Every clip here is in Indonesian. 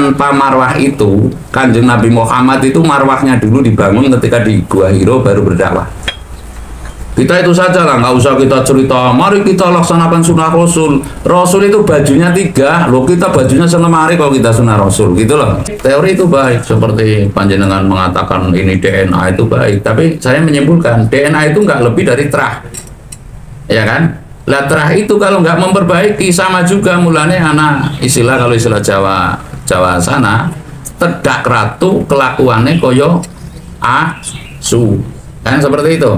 tanpa marwah itu, Kanjeng Nabi Muhammad itu marwahnya dulu dibangun ketika di Gua Hiro baru berdakwah. Kita itu saja lah, nggak usah kita cerita, mari kita laksanakan sunnah Rasul. Rasul itu bajunya 3, loh kita bajunya selemari kalau kita sunnah Rasul, gitu loh. Teori itu baik, seperti panjenengan mengatakan ini DNA itu baik, tapi saya menyimpulkan DNA itu nggak lebih dari terah, ya kan? Lah terah itu kalau nggak memperbaiki sama juga mulanya anak istilah, kalau istilah Jawa sana, tedak ratu kelakuannya koyo asu, kan seperti itu.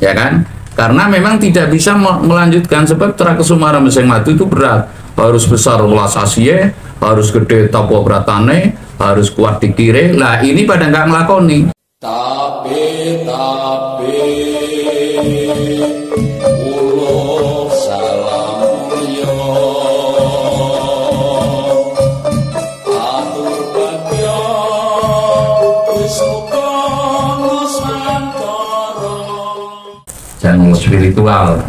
Ya kan, karena memang tidak bisa melanjutkan, sebab Terah Kesumara Meseng Madu itu berat, harus besar ulas asye, harus gede topo beratane, harus kuat dikire. Lah ini pada nggak ngelakoni. Tapi ulo salam yo atur bagyo yang spiritual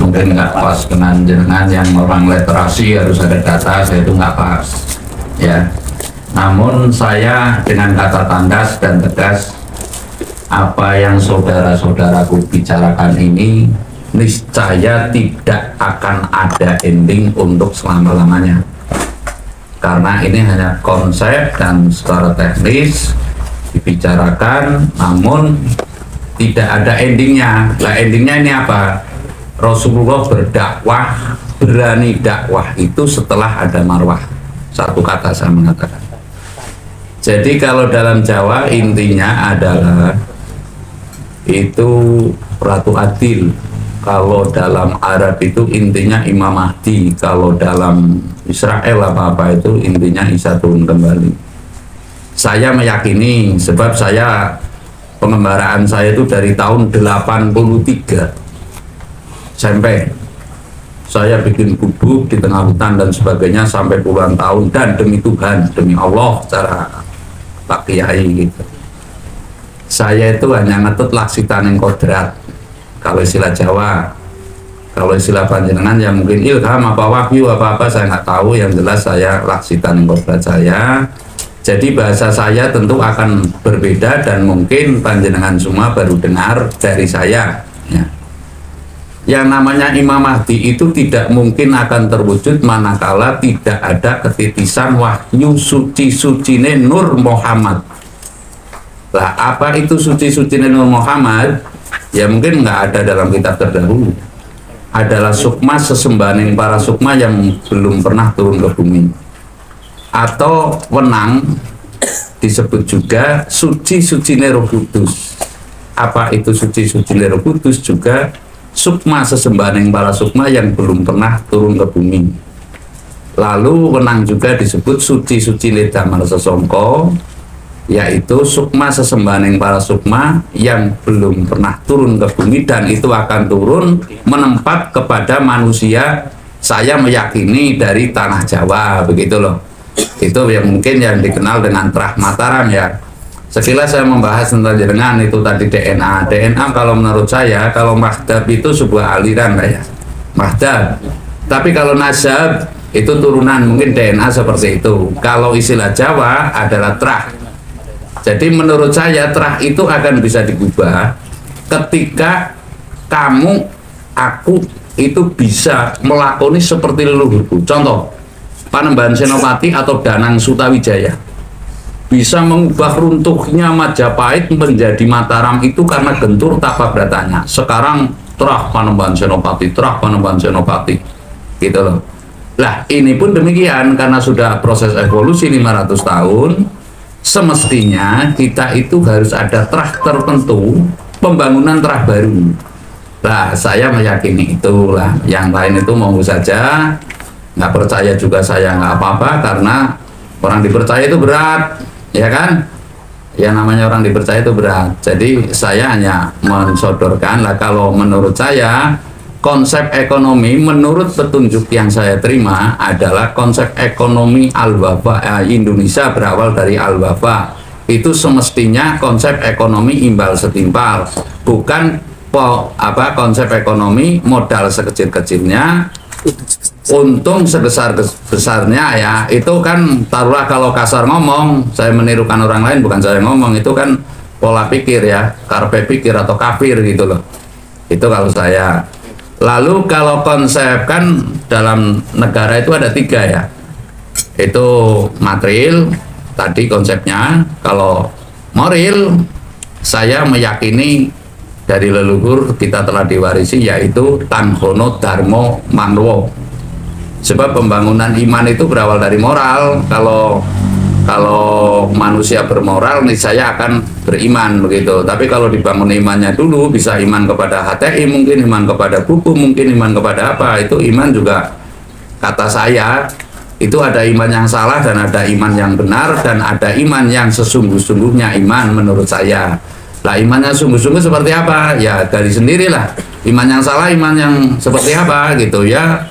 mungkin nggak pas dengan jenengan yang orang literasi harus ada data, saya itu nggak pas ya. Namun saya dengan kata tandas dan tegas, apa yang saudara-saudaraku bicarakan ini niscaya tidak akan ada ending untuk selama-lamanya, karena ini hanya konsep dan secara teknis dibicarakan, namun tidak ada endingnya. Lah endingnya ini apa? Rasulullah berdakwah, berani dakwah itu setelah ada marwah. Satu kata saya mengatakan. Jadi kalau dalam Jawa intinya adalah itu Ratu Adil. Kalau dalam Arab itu intinya Imam Mahdi. Kalau dalam Israel apa-apa itu intinya Isa turun kembali. Saya meyakini, sebab saya pengembaraan saya itu dari tahun 83 sampai saya bikin gubuk di tengah hutan dan sebagainya sampai puluhan tahun, dan demi Tuhan, demi Allah, cara Pak Kiai gitu, saya itu hanya ngetut laksitaning kodrat kalau istilah Jawa. Kalau istilah panjenengan yang mungkin ilham apa wahyu apa-apa saya nggak tahu, yang jelas saya laksitaning kodrat saya. Jadi bahasa saya tentu akan berbeda dan mungkin panjenengan semua baru dengar dari saya ya. Yang namanya Imam Mahdi itu tidak mungkin akan terwujud manakala tidak ada ketitisan wahyu suci-sucine Nur Muhammad. Lah apa itu suci-sucine Nur Muhammad? Ya mungkin nggak ada dalam kitab terdahulu. Adalah sukma sesembahaning para sukma yang belum pernah turun ke bumi. Atau wenang disebut juga suci-sucine Roh Kudus. Apa itu suci-sucine Roh Kudus? Juga sukma sesembahaning para sukma yang belum pernah turun ke bumi. Lalu wenang juga disebut suci-sucine Damar Sesongko, yaitu sukma sesembahaning para sukma yang belum pernah turun ke bumi, dan itu akan turun menempat kepada manusia, saya meyakini dari tanah Jawa, begitu loh. Itu yang mungkin yang dikenal dengan Terah Mataram ya. Sekilas saya membahas tentang jenengan itu tadi DNA. DNA kalau menurut saya, kalau Mahdab itu sebuah aliran ya, Mahdab. Tapi kalau Nasab itu turunan, mungkin DNA seperti itu. Kalau istilah Jawa adalah Terah. Jadi menurut saya Terah itu akan bisa digubah ketika kamu, aku itu bisa melakoni seperti leluhurku. Contoh, Panembahan Senopati atau Danang Sutawijaya bisa mengubah runtuhnya Majapahit menjadi Mataram itu karena gentur tapak beratanya. Sekarang Terah Panembahan Senopati, Terah Panembahan Senopati, gitu loh. Lah ini pun demikian, karena sudah proses evolusi 500 tahun, semestinya kita itu harus ada terah tertentu, pembangunan terah baru. Lah saya meyakini itulah, yang lain itu monggo saja. Nggak percaya juga saya nggak apa-apa, karena orang dipercaya itu berat, ya kan? Yang namanya orang dipercaya itu berat. Jadi saya hanya mensodorkan lah, kalau menurut saya konsep ekonomi menurut petunjuk yang saya terima adalah konsep ekonomi Al-Wafa. Indonesia berawal dari Al-Wafa. Itu semestinya konsep ekonomi imbal setimpal, bukan konsep ekonomi modal sekecil-kecilnya untung sebesar-besarnya ya, itu kan taruhlah kalau kasar ngomong, saya menirukan orang lain, bukan saya ngomong, itu kan pola pikir ya, karpe pikir atau kafir gitu loh. Itu kalau saya. Lalu kalau konsep kan dalam negara itu ada 3 ya, itu material tadi konsepnya. Kalau moral, saya meyakini dari leluhur kita telah diwarisi, yaitu Tanhono Dharmo Manwo. Sebab pembangunan iman itu berawal dari moral. Kalau manusia bermoral, nih saya akan beriman begitu. Tapi kalau dibangun imannya dulu, bisa iman kepada HTI, mungkin iman kepada buku, mungkin iman kepada apa. Itu iman juga, kata saya, itu ada iman yang salah dan ada iman yang benar, dan ada iman yang sesungguh-sungguhnya iman menurut saya. Lah iman yang sungguh-sungguh seperti apa? Ya dari sendirilah. Iman yang salah, iman yang seperti apa gitu ya.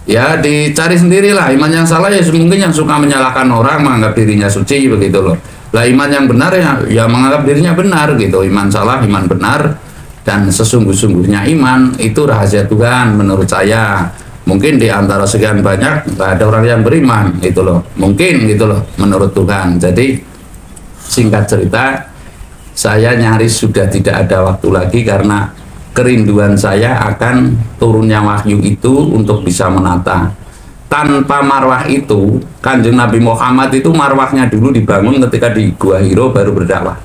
Ya dicari sendirilah. Iman yang salah ya mungkin yang suka menyalahkan orang, menganggap dirinya suci begitu loh. Lah iman yang benar ya menganggap dirinya benar gitu. Iman salah, iman benar, dan sesungguh-sungguhnya iman itu rahasia Tuhan menurut saya. Mungkin di antara sekian banyak nggak ada orang yang beriman gitu loh. Mungkin gitu loh menurut Tuhan. Jadi singkat cerita, saya nyaris sudah tidak ada waktu lagi karena kerinduan saya akan turunnya wahyu itu untuk bisa menata. Tanpa marwah itu, Kanjeng Nabi Muhammad itu marwahnya dulu dibangun ketika di Gua Hiro baru berdakwah.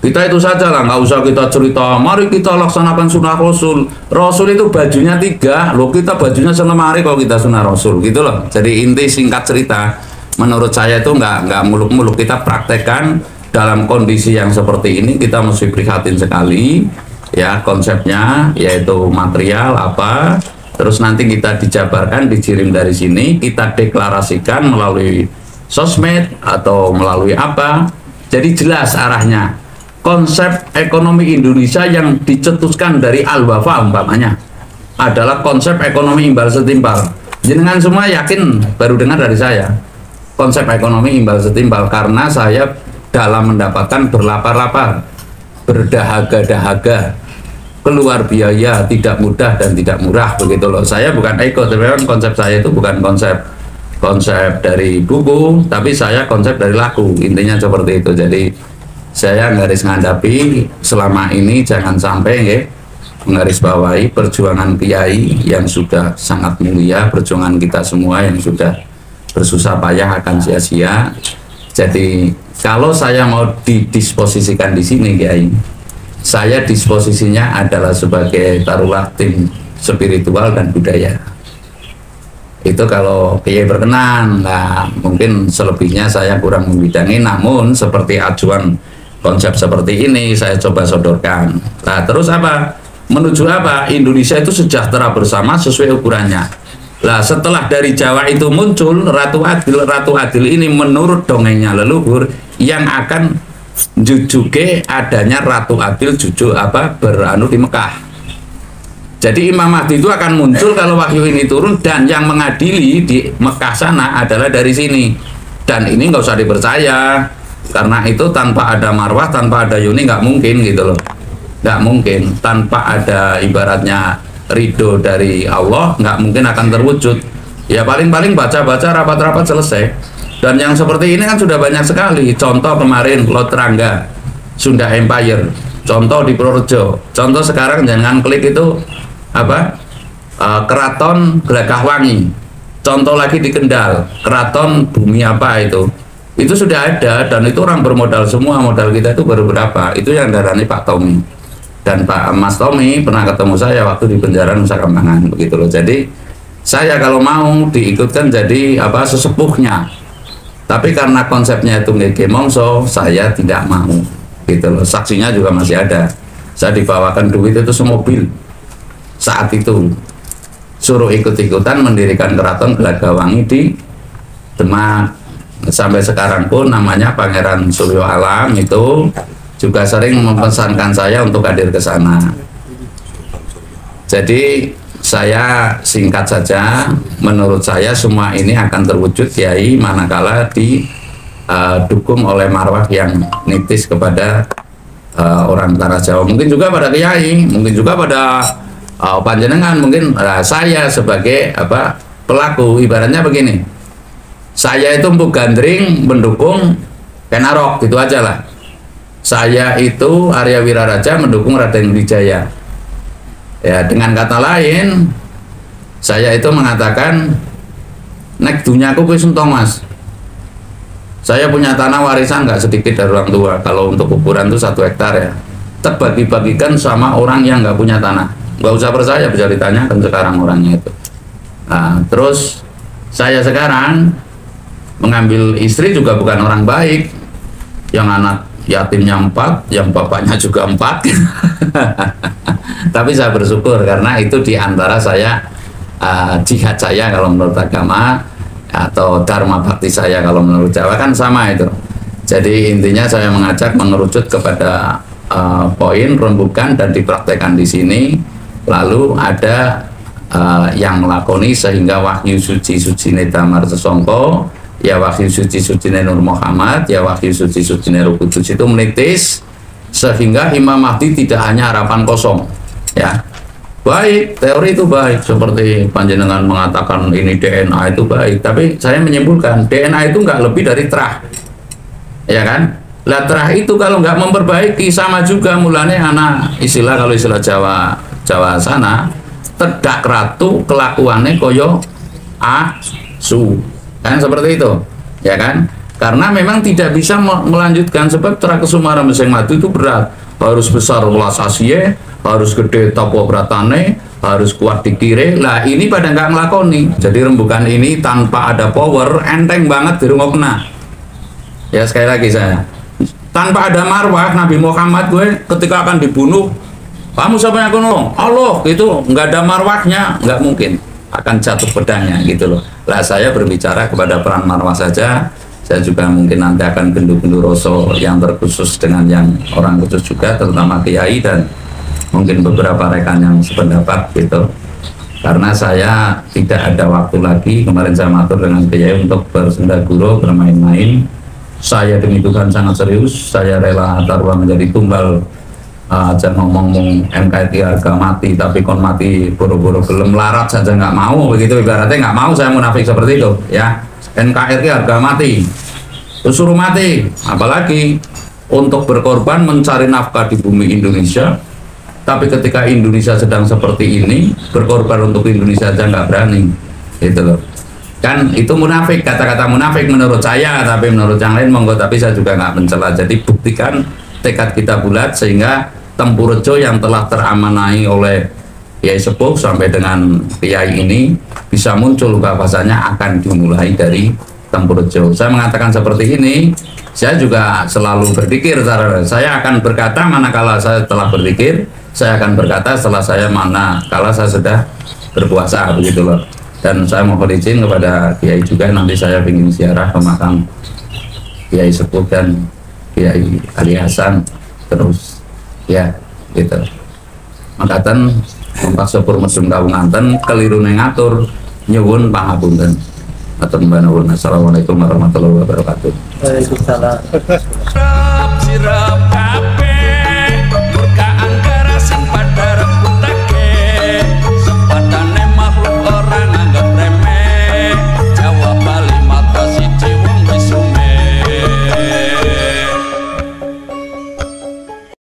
Kita itu saja lah, nggak usah kita cerita, mari kita laksanakan sunnah Rasul. Rasul itu bajunya 3, loh kita bajunya selemari kalau kita sunnah Rasul gitu loh. Jadi inti singkat cerita, menurut saya itu nggak muluk-muluk, kita praktekkan dalam kondisi yang seperti ini. Kita mesti prihatin sekali ya konsepnya, yaitu material apa, terus nanti kita dijabarkan, dikirim dari sini, kita deklarasikan melalui sosmed atau melalui apa, jadi jelas arahnya. Konsep ekonomi Indonesia yang dicetuskan dari Al-Wafa umpamanya adalah konsep ekonomi imbal setimpal. Jenengan semua yakin baru dengar dari saya konsep ekonomi imbal setimpal, karena saya dalam mendapatkan berlapar-lapar, berdahaga-dahaga, keluar biaya, tidak mudah dan tidak murah begitu loh. Saya bukan ego, tapi konsep saya itu bukan konsep dari buku, tapi saya konsep dari laku, intinya seperti itu. Jadi saya garis ngadapi selama ini jangan sampai ya, menggarisbawahi perjuangan kiai yang sudah sangat mulia, perjuangan kita semua yang sudah bersusah payah akan sia-sia. Jadi kalau saya mau didisposisikan di sini kiai, saya disposisinya adalah sebagai taruhlah tim spiritual dan budaya. Itu kalau kiai berkenan. Nah mungkin selebihnya saya kurang membidangi, namun seperti acuan konsep seperti ini saya coba sodorkan. Nah terus apa? Menuju apa? Indonesia itu sejahtera bersama sesuai ukurannya. Nah setelah dari Jawa itu muncul Ratu Adil ini menurut dongengnya leluhur yang akan jujuke adanya Ratu Adil beranu di Mekah. Jadi Imam Mahdi itu akan muncul kalau wahyu ini turun, dan yang mengadili di Mekah sana adalah dari sini. Dan ini nggak usah dipercaya, karena itu tanpa ada marwah, tanpa ada yuni nggak mungkin gitu loh. Nggak mungkin, tanpa ada ibaratnya ridho dari Allah nggak mungkin akan terwujud. Ya paling-paling baca-baca rapat-rapat selesai. Dan yang seperti ini kan sudah banyak sekali. Contoh kemarin Lotrangga, Sunda Empire. Contoh di Purworejo. Contoh sekarang jangan klik itu apa? Keraton Gelagahwangi. Contoh lagi di Kendal, Keraton Bumi apa itu. Itu sudah ada, dan itu orang bermodal semua. Modal kita itu baru berapa? Itu yang darahnya Pak Tommy. Dan Pak Mas Tommy pernah ketemu saya waktu di penjara Nusa Kambangan begitu loh. Jadi saya kalau mau diikutkan jadi apa sesepuhnya, tapi karena konsepnya itu ngeke mongso, saya tidak mau gitu loh. Saksinya juga masih ada, saya dibawakan duit itu semobil saat itu, suruh ikut-ikutan mendirikan keraton Gelagahwangi di Demak. Sampai sekarang pun namanya Pangeran Suryo Alam itu juga sering memesankan saya untuk hadir ke sana. Jadi saya singkat saja, menurut saya semua ini akan terwujud kiai manakala didukung oleh marwah yang nitis kepada orang tanah Jawa. Mungkin juga pada kiai, mungkin juga pada panjenengan mungkin saya sebagai apa pelaku ibaratnya begini, saya itu Empu Gandring mendukung Ken Arok gitu aja lah. Saya itu Arya Wiraraja mendukung Raden Wijaya. Ya, dengan kata lain, saya itu mengatakan nek dunyaku wis entong Mas. Saya punya tanah warisan nggak sedikit dari orang tua. Kalau untuk kuburan itu 1 hektar ya. Terbagi-bagikan sama orang yang nggak punya tanah. Nggak usah percaya, bisa ditanyakan sekarang orangnya itu. Nah, terus saya sekarang mengambil istri juga bukan orang baik. Yang anak yatimnya 4, yang bapaknya juga 4. Tapi saya bersyukur karena itu diantara saya jihad saya kalau menurut agama, atau dharma bakti saya kalau menurut Jawa kan sama itu. Jadi intinya saya mengajak mengerucut kepada poin rembukan dan dipraktekkan di sini. Lalu ada yang melakoni sehingga wahyu suci Damar Sesongko, ya wahyu suci Nur Muhammad, ya wahyu suci Roh Kudus itu menitis sehingga Imam Mahdi tidak hanya harapan kosong ya. Baik, teori itu baik, seperti panjenengan mengatakan ini DNA itu baik, tapi saya menyimpulkan DNA itu nggak lebih dari terah, ya kan? Lah terah itu kalau nggak memperbaiki sama juga mulanya anak istilah, kalau istilah Jawa sana, tedak ratu kelakuannya koyo asu, kan seperti itu, ya kan? Karena memang tidak bisa melanjutkan sebab terah Kesumara Meseng Madu itu berat, harus besar ulas asye, harus gede topo beratane, harus kuat dikire. Lah ini pada nggak ngelakoni. Jadi rembukan ini tanpa ada power enteng banget dirungokna. Ya sekali lagi saya, tanpa ada marwah Nabi Muhammad gue ketika akan dibunuh, kamu siapa yang kuno? Allah gitu, nggak ada marwahnya, nggak mungkin akan jatuh pedangnya gitu loh. Lah saya berbicara kepada peran marwah saja. Saya juga mungkin nanti akan gendu-gendu roso yang terkhusus dengan yang orang khusus juga, terutama kiai dan mungkin beberapa rekan yang sependapat gitu. Karena saya tidak ada waktu lagi, kemarin saya matur dengan kiai untuk bersendaguro, bermain-main. Saya demi Tuhan sangat serius, saya rela taruh menjadi tumbal. Aja ngomong NKRI harga mati, tapi kon mati boro-boro gelem larat saja nggak mau, begitu ibaratnya nggak mau saya munafik seperti itu ya. NKRI harga mati, suruh mati, apalagi untuk berkorban mencari nafkah di bumi Indonesia. Tapi ketika Indonesia sedang seperti ini, berkorban untuk Indonesia aja nggak berani, gitu loh. Kan itu munafik, kata-kata munafik menurut saya, tapi menurut yang lain monggo, tapi saya juga nggak mencela. Jadi buktikan tekad kita bulat sehingga Tempurejo yang telah teramanahi oleh Kiai Sepuh sampai dengan Kiai ini bisa muncul bahasanya akan dimulai dari Tempurejo. Saya mengatakan seperti ini, saya juga selalu berpikir, saya akan berkata manakala saya telah berpikir, saya akan berkata setelah saya manakala saya sudah berpuasa, begitu loh. Dan saya mohon izin kepada Kiai juga, nanti saya ingin ziarah ke makam Kiai Sepuh dan Kiai Ali Hasan, terus ya gitu. Makaten Pak Sopur Mesum Kawunganten keliru ngatur nyuwun pangapunten. Matur nuwun. Assalamualaikum warahmatullahi wabarakatuh. Waalaikumsalam.